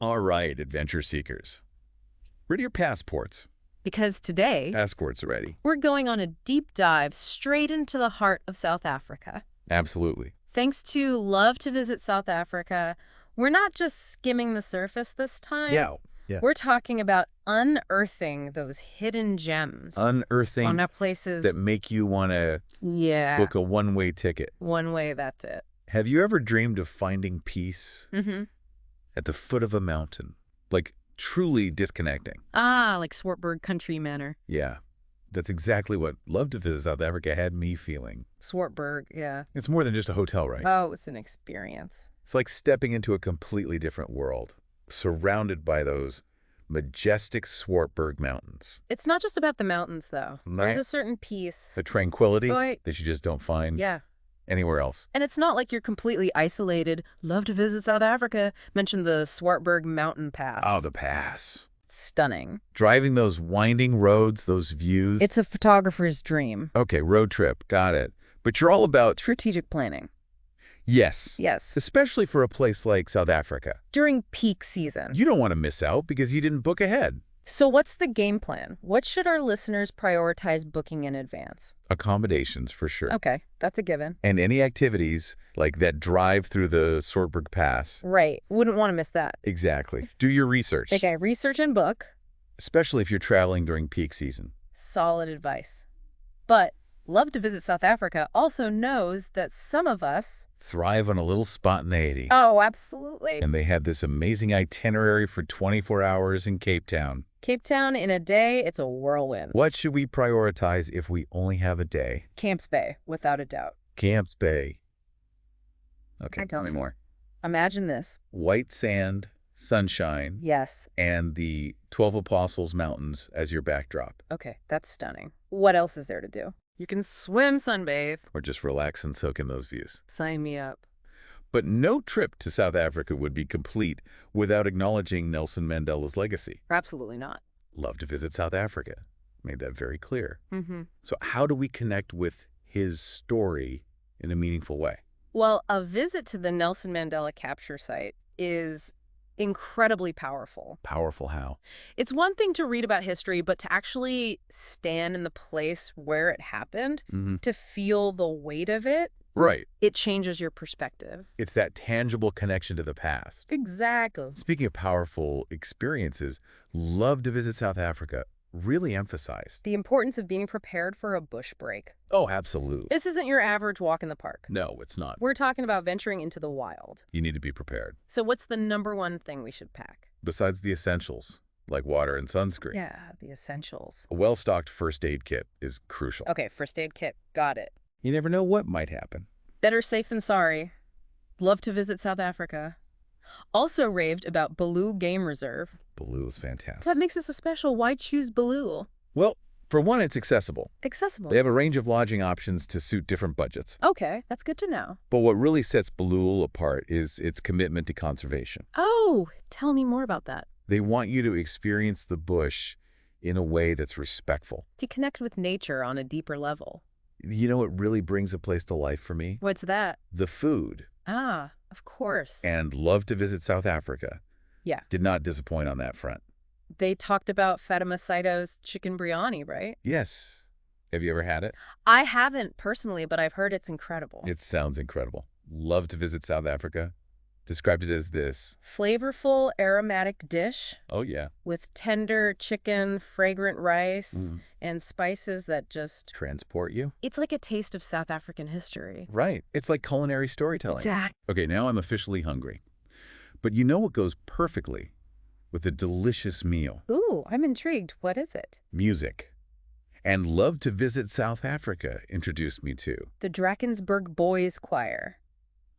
All right, adventure seekers. Ready your passports. Because today, Passports are ready. we're going on a deep dive straight into the heart of South Africa. Absolutely. Thanks to Love to Visit South Africa, we're not just skimming the surface this time. Yeah. We're talking about unearthing those hidden gems. Unearthing On our places. that make you want to Yeah. book a one-way ticket. One way, that's it. Have you ever dreamed of finding peace at the foot of a mountain? Like, truly disconnecting. Ah, like Swartberg Country Manor. Yeah. That's exactly what Love to Visit South Africa had me feeling. Swartberg, yeah. It's more than just a hotel, right? Oh, it's an experience. It's like stepping into a completely different world, surrounded by those majestic Swartberg Mountains. It's not just about the mountains, though. Right. There's a certain peace. The tranquility Right. that you just don't find Yeah. anywhere else. And it's not like you're completely isolated. Love to visit South Africa. Mention the Swartberg Mountain Pass. Oh, the pass. Stunning. Driving those winding roads, those views. It's a photographer's dream. Okay, road trip. Got it. But you're all about... Strategic planning. Yes. Yes. Especially for a place like South Africa. During peak season. You don't want to miss out because you didn't book ahead. So what's the game plan? What should our listeners prioritize booking in advance? Accommodations, for sure. Okay, that's a given. And any activities like that drive through the Swartberg Pass. Right. Wouldn't want to miss that. Exactly. Do your research. Okay, research and book. Especially if you're traveling during peak season. Solid advice. But Love to Visit South Africa also knows that some of us Thrive on a little spontaneity. Oh, absolutely. And they had this amazing itinerary for 24 hours in Cape Town. Cape Town in a day, it's a whirlwind. What should we prioritize if we only have a day? Camps Bay, without a doubt. Camps Bay. Okay, I tell me don't- more. Imagine this. White sand, sunshine, Yes. and the 12 Apostles Mountains as your backdrop. Okay, that's stunning. What else is there to do? You can swim, sunbathe. Or just relax and soak in those views. Sign me up. But no trip to South Africa would be complete without acknowledging Nelson Mandela's legacy. Absolutely not. Love to Visit South Africa. Made that very clear. Mm-hmm. So how do we connect with his story in a meaningful way? Well, a visit to the Nelson Mandela capture site is incredibly powerful. Powerful how? It's one thing to read about history, but to actually stand in the place where it happened, to feel the weight of it, Right. it changes your perspective. It's that tangible connection to the past. Exactly. Speaking of powerful experiences, Love to Visit South Africa really emphasized. The importance of being prepared for a bush break. Oh, absolutely. This isn't your average walk in the park. No, it's not. We're talking about venturing into the wild. You need to be prepared. So what's the number one thing we should pack? Besides the essentials, like water and sunscreen. Yeah, the essentials. A well-stocked first aid kit is crucial. Okay, first aid kit. Got it. You never know what might happen. Better safe than sorry. Love to visit South Africa. Also raved about Baloo Game Reserve. Baloo is fantastic. What makes it so special? Why choose Baloo? Well, for one, it's accessible. Accessible. They have a range of lodging options to suit different budgets. Okay, that's good to know. But what really sets Baloo apart is its commitment to conservation. Oh, tell me more about that. They want you to experience the bush in a way that's respectful. To connect with nature on a deeper level. You know what really brings a place to life for me? What's that? The food. Ah, of course. And Love to Visit South Africa. Yeah. Did not disappoint on that front. They talked about Fatima Saito's chicken biryani, right? Yes. Have you ever had it? I haven't personally, but I've heard it's incredible. It sounds incredible. Love to Visit South Africa. Described it as this. Flavorful, aromatic dish Oh, yeah. with tender chicken, fragrant rice, and spices that just... Transport you? It's like a taste of South African history. Right. It's like culinary storytelling. Exactly. Okay, now I'm officially hungry. But you know what goes perfectly with a delicious meal? Ooh, I'm intrigued. What is it? Music. And Love to Visit South Africa introduced me to. The Drakensberg Boys Choir.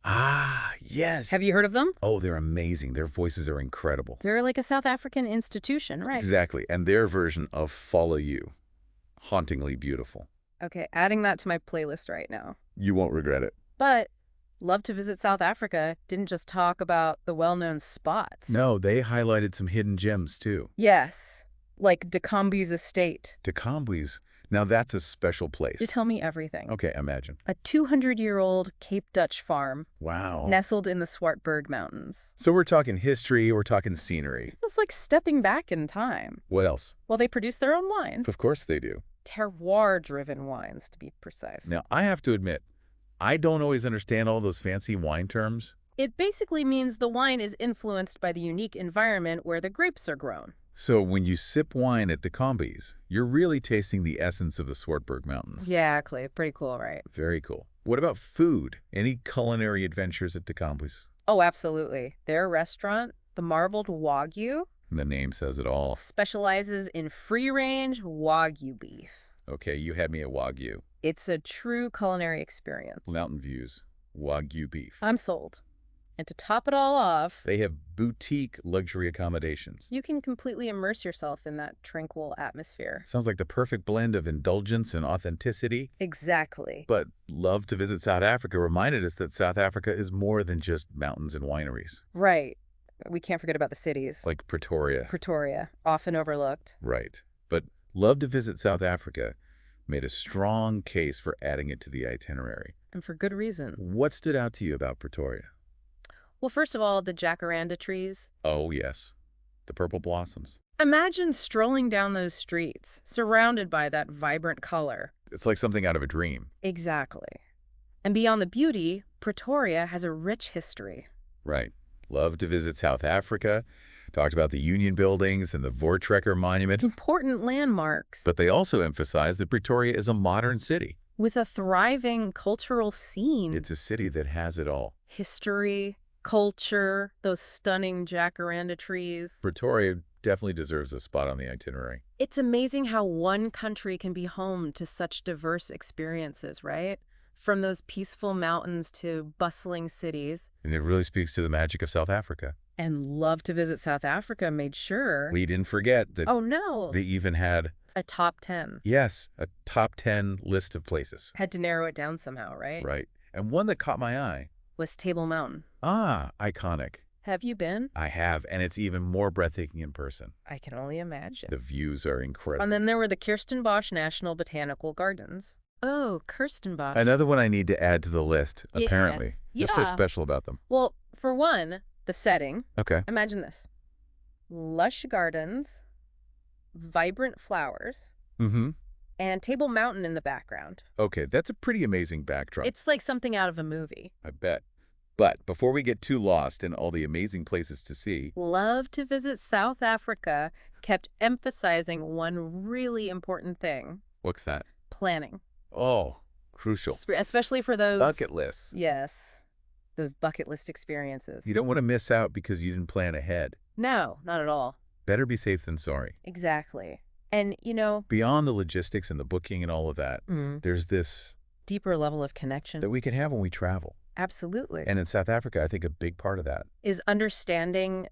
Ah, yes. Have you heard of them? Oh, they're amazing. Their voices are incredible. They're like a South African institution, right? Exactly. And their version of Follow You. Hauntingly beautiful. Okay, adding that to my playlist right now. You won't regret it. But Love to Visit South Africa didn't just talk about the well-known spots. No, they highlighted some hidden gems, too. Yes, like Dacombe's estate. Dacombe's Now that's a special place. You tell me everything. Okay, imagine. A 200-year-old Cape Dutch farm Wow. nestled in the Swartberg Mountains. So we're talking history, we're talking scenery. It's like stepping back in time. What else? Well, they produce their own wine. Of course they do. Terroir-driven wines, to be precise. Now, I have to admit, I don't always understand all those fancy wine terms. It basically means the wine is influenced by the unique environment where the grapes are grown. So when you sip wine at Decombes, you're really tasting the essence of the Swartberg Mountains. Exactly. Pretty cool, right? Very cool. What about food? Any culinary adventures at Decombes? Oh, absolutely. Their restaurant, the Marbled Wagyu, The name says it all. specializes in free-range Wagyu beef. Okay, you had me at Wagyu. It's a true culinary experience. Mountain views. Wagyu beef. I'm sold. And to top it all off, They have boutique luxury accommodations. you can completely immerse yourself in that tranquil atmosphere. Sounds like the perfect blend of indulgence and authenticity. Exactly. But Love to Visit South Africa reminded us that South Africa is more than just mountains and wineries. Right. We can't forget about the cities. Like Pretoria. Pretoria, often overlooked. Right. But Love to Visit South Africa made a strong case for adding it to the itinerary. And for good reason. What stood out to you about Pretoria? Well, first of all, the jacaranda trees. Oh, yes. The purple blossoms. Imagine strolling down those streets, surrounded by that vibrant color. It's like something out of a dream. Exactly. And beyond the beauty, Pretoria has a rich history. Right. Love to Visit South Africa. Talked about the Union Buildings and the Voortrekker Monument. Important landmarks. But they also emphasize that Pretoria is a modern city. With a thriving cultural scene. It's a city that has it all. History, culture, those stunning jacaranda trees. Pretoria definitely deserves a spot on the itinerary. It's amazing how one country can be home to such diverse experiences, right? From those peaceful mountains to bustling cities. And it really speaks to the magic of South Africa. And Love to Visit South Africa made sure. We didn't forget that Oh, no. they even had, A top 10. yes, a top 10 list of places. Had to narrow it down somehow, right? Right. And one that caught my eye. Was Table Mountain. Ah, iconic. Have you been? I have, and it's even more breathtaking in person. I can only imagine. The views are incredible. And then there were the Kirstenbosch National Botanical Gardens. Oh, Kirstenbosch. Another one I need to add to the list, apparently. What's so Yeah. special about them? Well, for one, the setting. Okay. Imagine this. Lush gardens, vibrant flowers, Mm-hmm. and Table Mountain in the background. Okay, that's a pretty amazing backdrop. It's like something out of a movie. I bet. But before we get too lost in all the amazing places to see, Love to Visit South Africa kept emphasizing one really important thing. what's that? Planning. Oh, crucial. Especially for those... Bucket lists. Yes. Those bucket list experiences. You don't want to miss out because you didn't plan ahead. No, not at all. Better be safe than sorry. Exactly. And, you know... Beyond the logistics and the booking and all of that, there's this deeper level of connection. that we can have when we travel. Absolutely. And in South Africa, I think a big part of that. Is understanding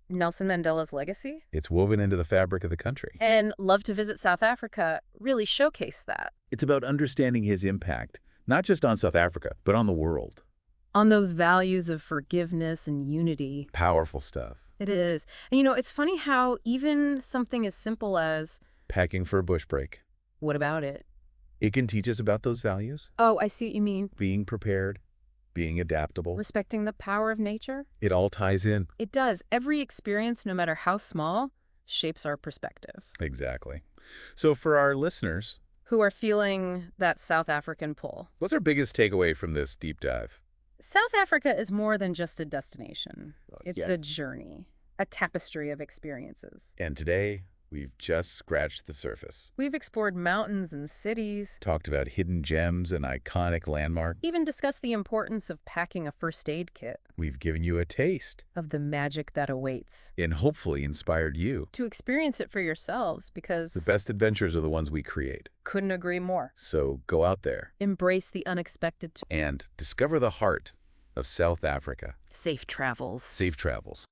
Nelson Mandela's legacy. It's woven into the fabric of the country. And Love to Visit South Africa really showcased that. It's about understanding his impact, not just on South Africa, but on the world. On those values of forgiveness and unity. Powerful stuff. It is. And, you know, it's funny how even something as simple as, Packing for a bush break. what about it? It can teach us about those values. Oh, I see what you mean. Being prepared, being adaptable. Respecting the power of nature. It all ties in. It does. Every experience, no matter how small, shapes our perspective. Exactly. So for our listeners, Who are feeling that South African pull. what's our biggest takeaway from this deep dive? South Africa is more than just a destination. It's Yeah. a journey, a tapestry of experiences. And today, we've just scratched the surface. We've explored mountains and cities, Talked about hidden gems and iconic landmarks. even discussed the importance of packing a first aid kit, We've given you a taste of the magic that awaits. and hopefully inspired you. To experience it for yourselves, because The best adventures are the ones we create. couldn't agree more. So go out there Embrace the unexpected. and discover the heart of South Africa. Safe travels. Safe travels.